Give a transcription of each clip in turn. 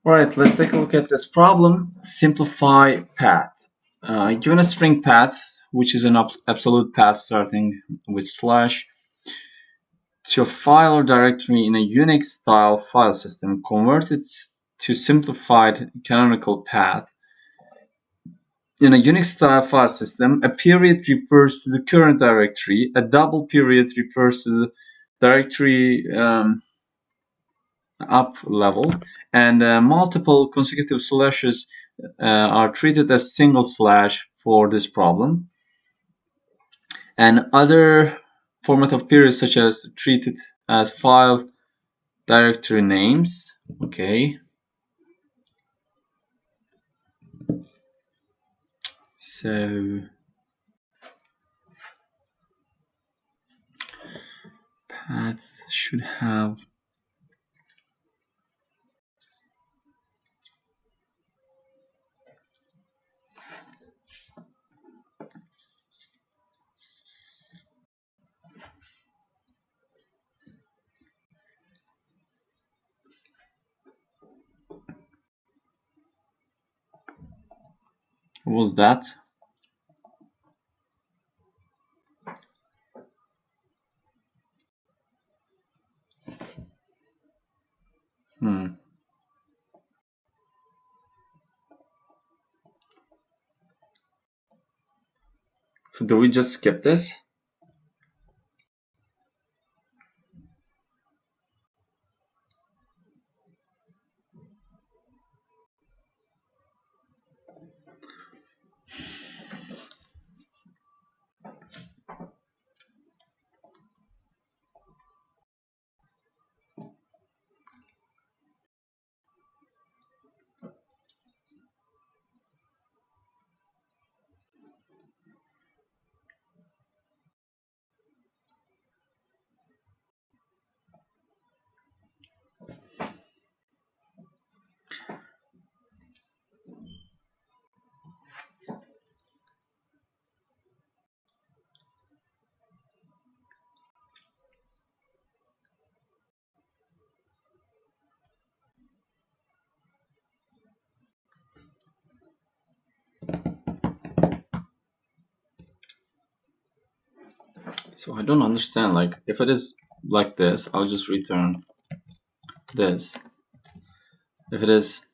All right, let's take a look at this problem. Simplify path. Given a string path, which is an absolute path starting with slash, to a file or directory in a Unix-style file system, convert it to simplified canonical path. In a Unix-style file system, a period refers to the current directory, a double period refers to the directory up level, and multiple consecutive slashes are treated as single slash for this problem. And other format of periods such as treated as file directory names. Okay. So path should have what was that? So do we just skip this? So I don't understand. Like, if it is like this, I'll just return this. If it is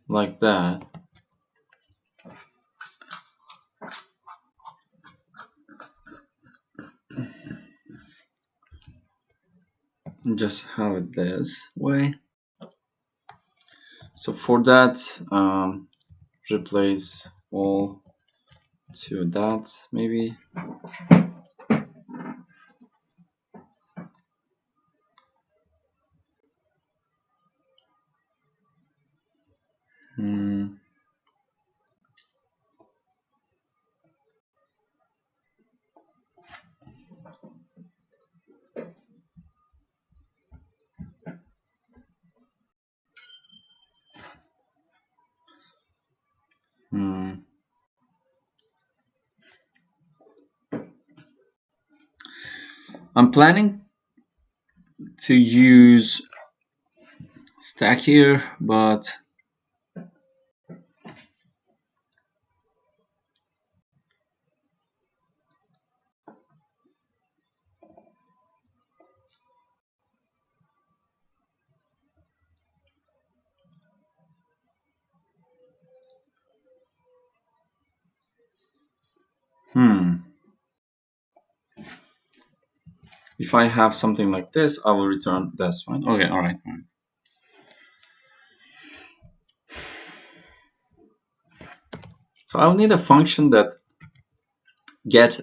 like that, just have it this way. So for that, replace all to that maybe. Hmm. I'm planning to use stack here, but if I have something like this, I will return this one. Okay, all right. So I'll need a function that get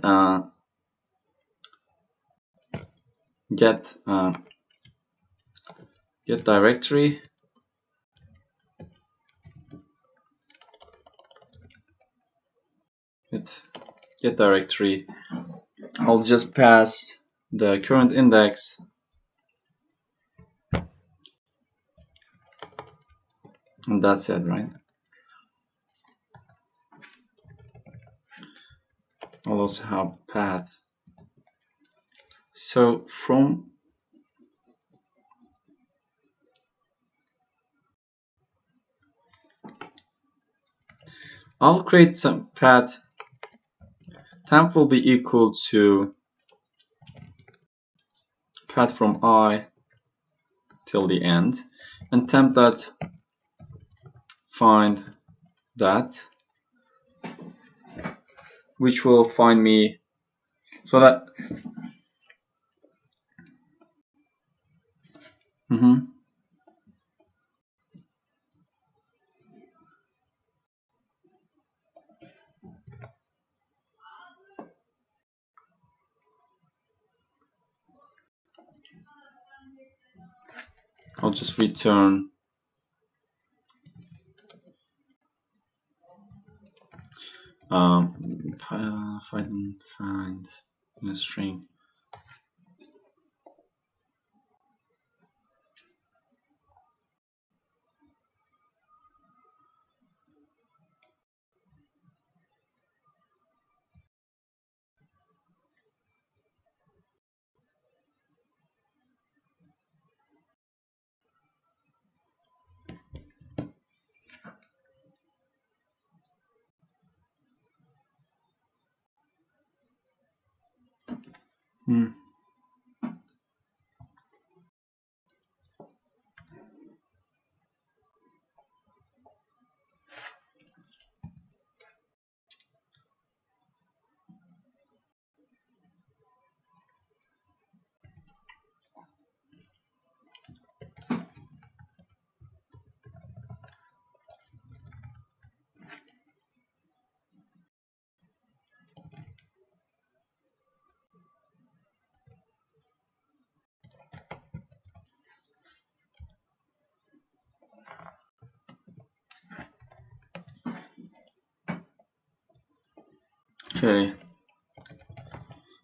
directory get directory. I'll just pass the current index And that's it, right? I'll also have path. So from I'll create some path. Temp will be equal to path from I till the end, and temp dot find that, which will find me so that I'll just return find in a string. Okay,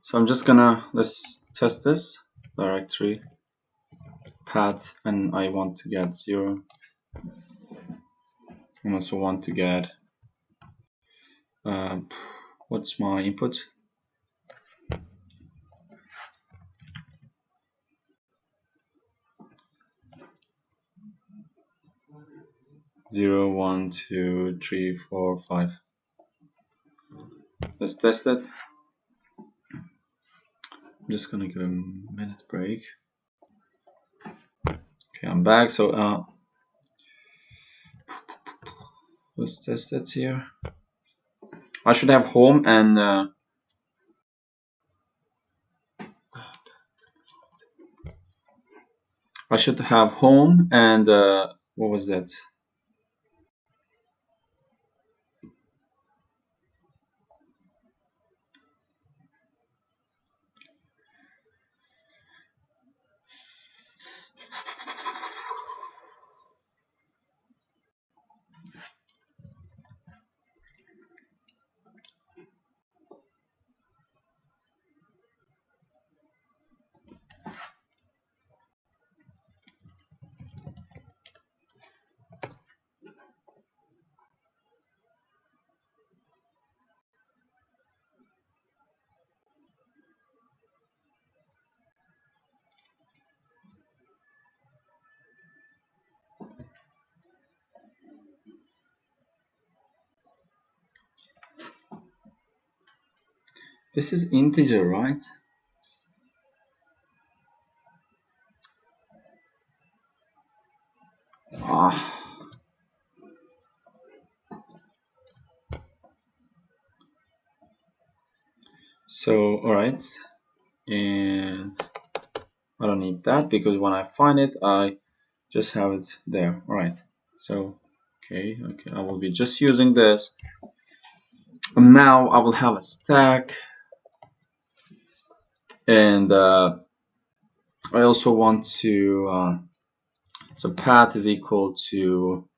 so I'm just gonna, let's test this directory path, and I want to get 0. I also want to get what's my input? Zero, 1, 2, 3, 4, 5. Let's test it. I'm just gonna give a minute break. Okay, I'm back. So let's test it here. I should have home and I should have home and what was that? This is integer, right? So all right, and I don't need that because when I find it, I just have it there. All right. So okay, I will be just using this. And now I will have a stack, and I also want to. So path is equal to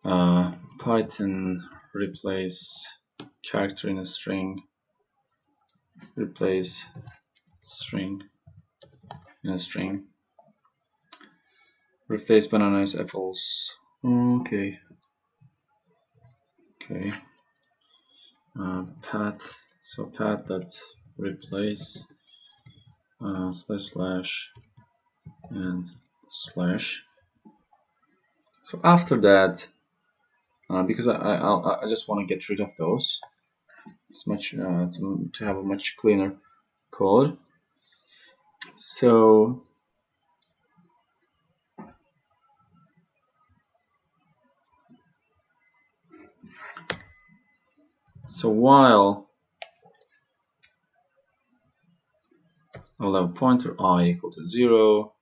Python replace character in a string, replace string in a string, replace bananas, apples. Okay. Path. So path that replace slash and slash. So after that, because I just want to get rid of those, it's much to have a much cleaner code. So while I'll have pointer I equal to 0,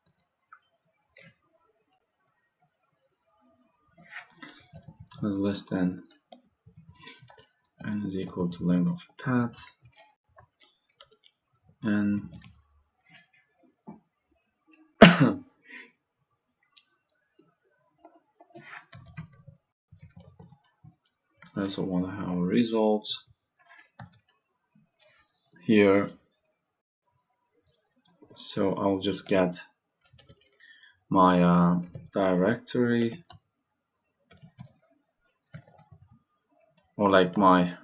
is less than n is equal to length of path, and I also want to have a result here. So I'll just get my directory, or like my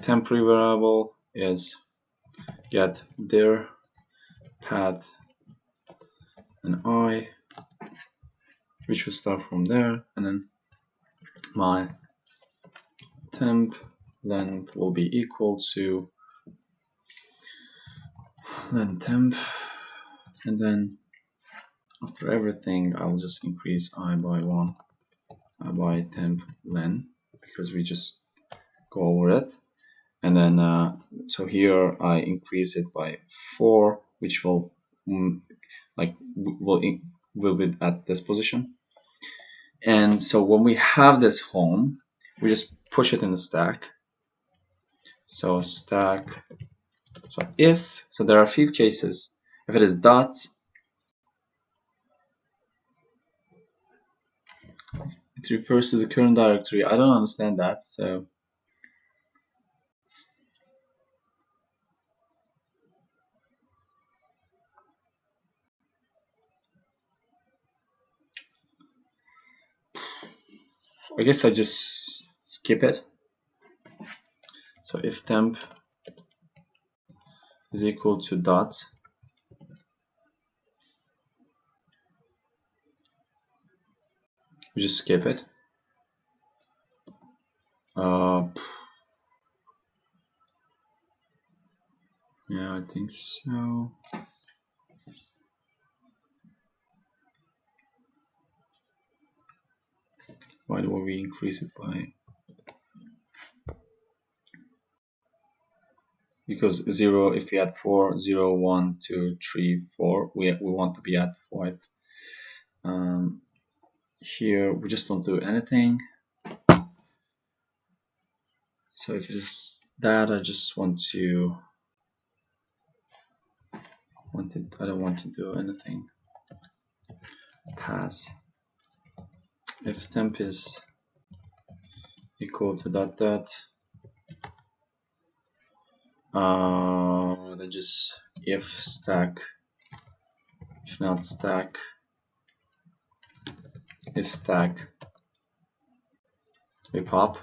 temporary variable is get dir path and I, which will start from there, and then my temp length will be equal to then temp, and then after everything I'll just increase I by 1 by temp len, because we just go over it, and then so here I increase it by 4, which will will be at this position. And so when we have this home, we just push it in the stack. So stack, so there are a few cases. If it is dot, it refers to the current directory. I don't understand that, so I guess I just skip it. So if temp is equal to dot, we just skip it. Yeah, I think so. Why do we increase it by? Because 0, if we add 4, 0, 1, 2, 3, 4, we want to be at 5. Here we just don't do anything. So if it is that, I just want to I don't want to do anything. Pass. If temp is equal to dot, then just if stack, if not stack, if stack, we pop.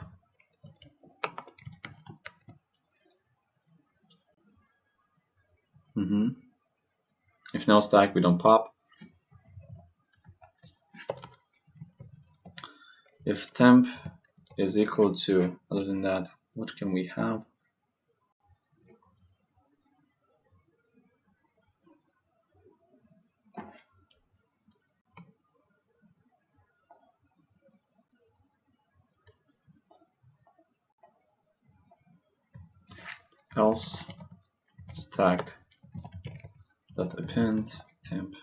If no stack, we don't pop. If temp is equal to, other than that, what can we have? Else stack dot append temp.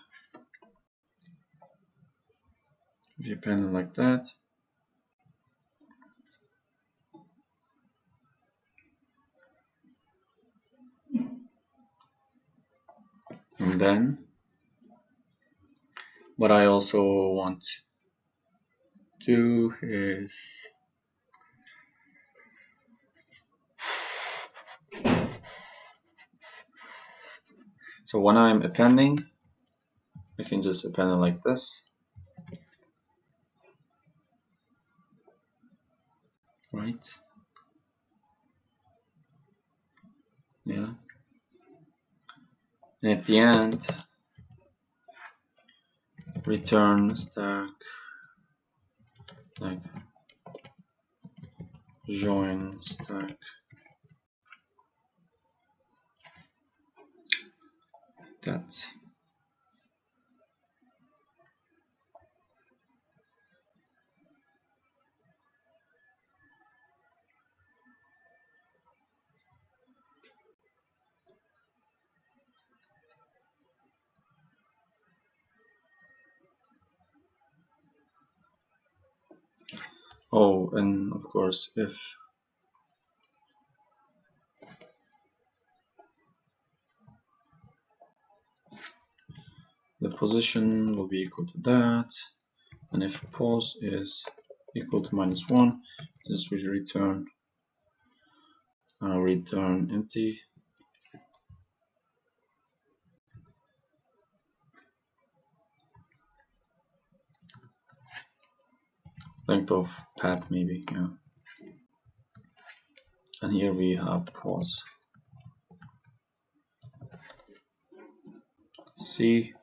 If you append it like that, and then what I also want to do is so when I'm appending, I can just append it like this. Right? Yeah. And at the end, return stack like join stack. That. Oh, and of course, if the position will be equal to that, and if pos is equal to -1, this will return empty. Length of path maybe, yeah. And here we have pos. C.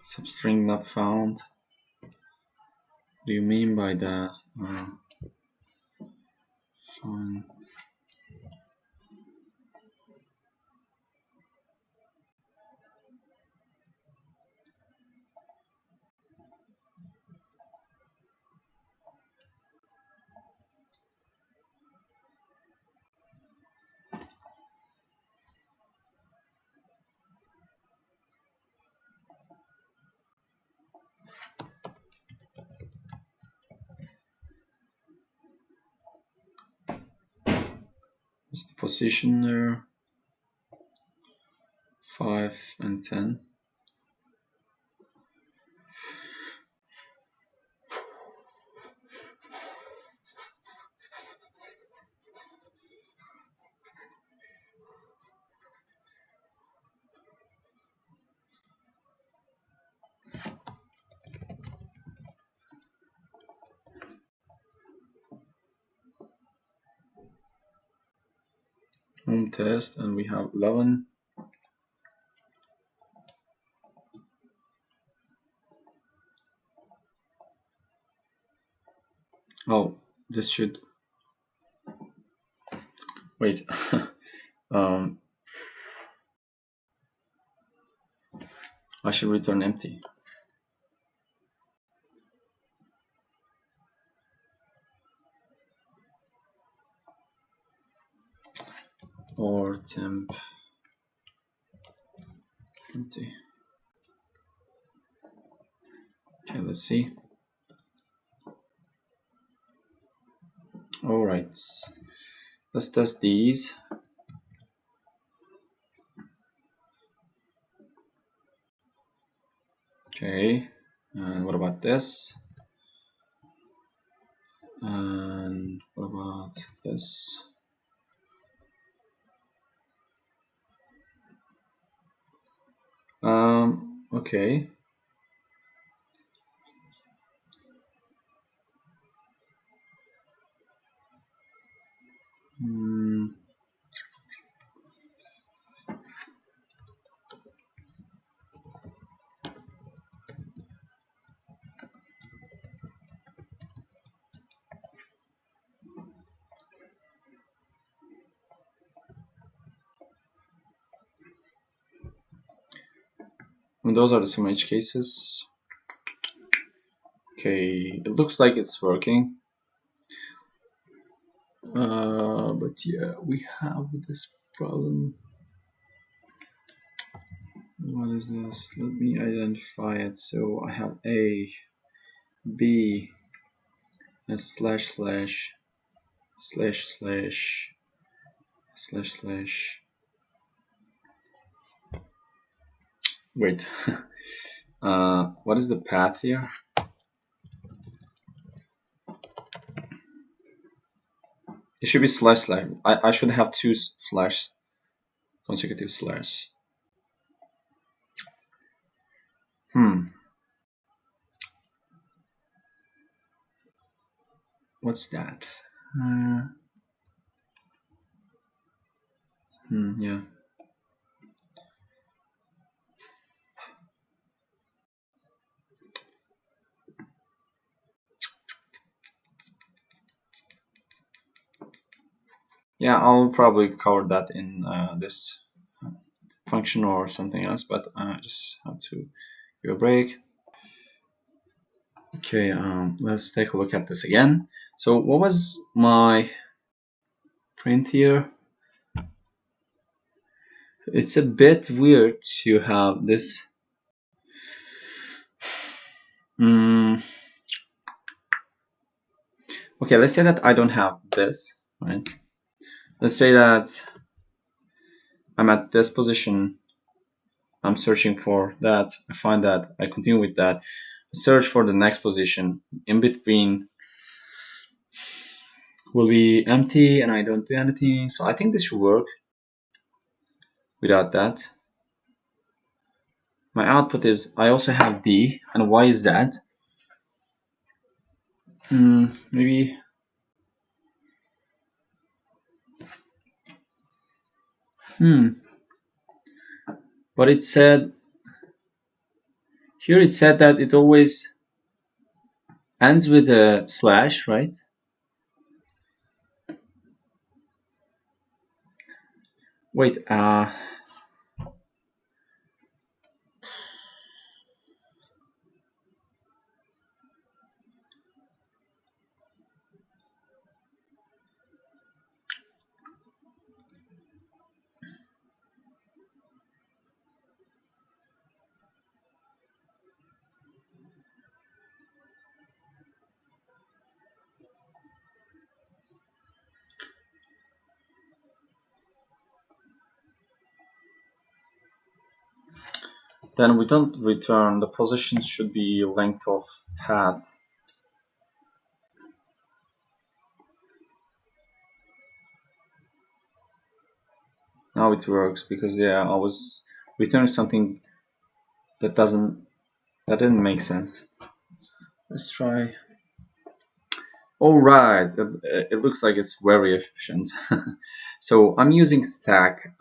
Substring not found. What do you mean by that? Fine. What's the position there? 5 and 10. Home test, and we have 11. Oh, this should wait. I should return empty. Or temp empty. Okay, let's see. All right, let's test these. Okay, and what about this? And what about this? Okay. And those are the some edge cases. Okay, it looks like it's working. But yeah, we have this problem. What is this? Let me identify it. So I have A, B, and slash slash slash slash slash slash. Wait, What is the path here? It should be slash slash. I should have two slash consecutive slash. What's that? Yeah. Yeah, I'll probably cover that in this function or something else, but I just have to give a break. Okay, let's take a look at this again. So what was my print here? It's a bit weird to have this. Okay, let's say that I don't have this, right? Let's say that I'm at this position. I'm searching for that. I find that. I continue with that. Search for the next position. In between will be empty and I don't do anything. So I think this should work without that. My output is I also have B. And why is that? Maybe. But it said here, it said that it always ends with a slash, right? Wait, then we don't return. The position should be length of path. Now it works because yeah, I was returning something that didn't make sense. Let's try. All right, it looks like it's very efficient. So I'm using stack.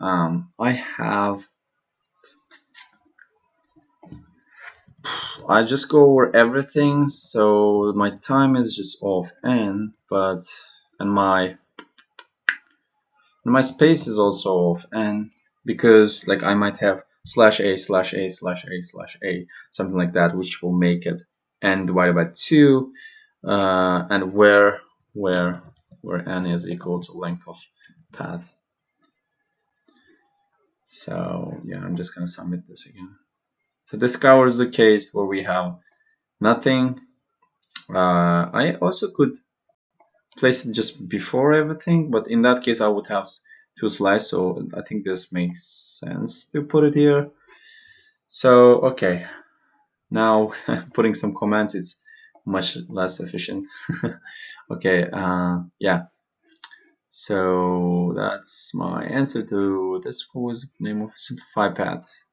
I just go over everything, so my time is just off n, and my space is also off n, because like I might have slash a slash a slash a slash a, something like that, which will make it n divided by 2, and where n is equal to length of path. So yeah, I'm just gonna submit this again. So this covers the case where we have nothing. I also could place it just before everything, but in that case I would have two slides, so I think this makes sense to put it here. So okay, now putting some comments, it's much less efficient. Okay, yeah, so that's my answer to this. What was the name of Simplfy path?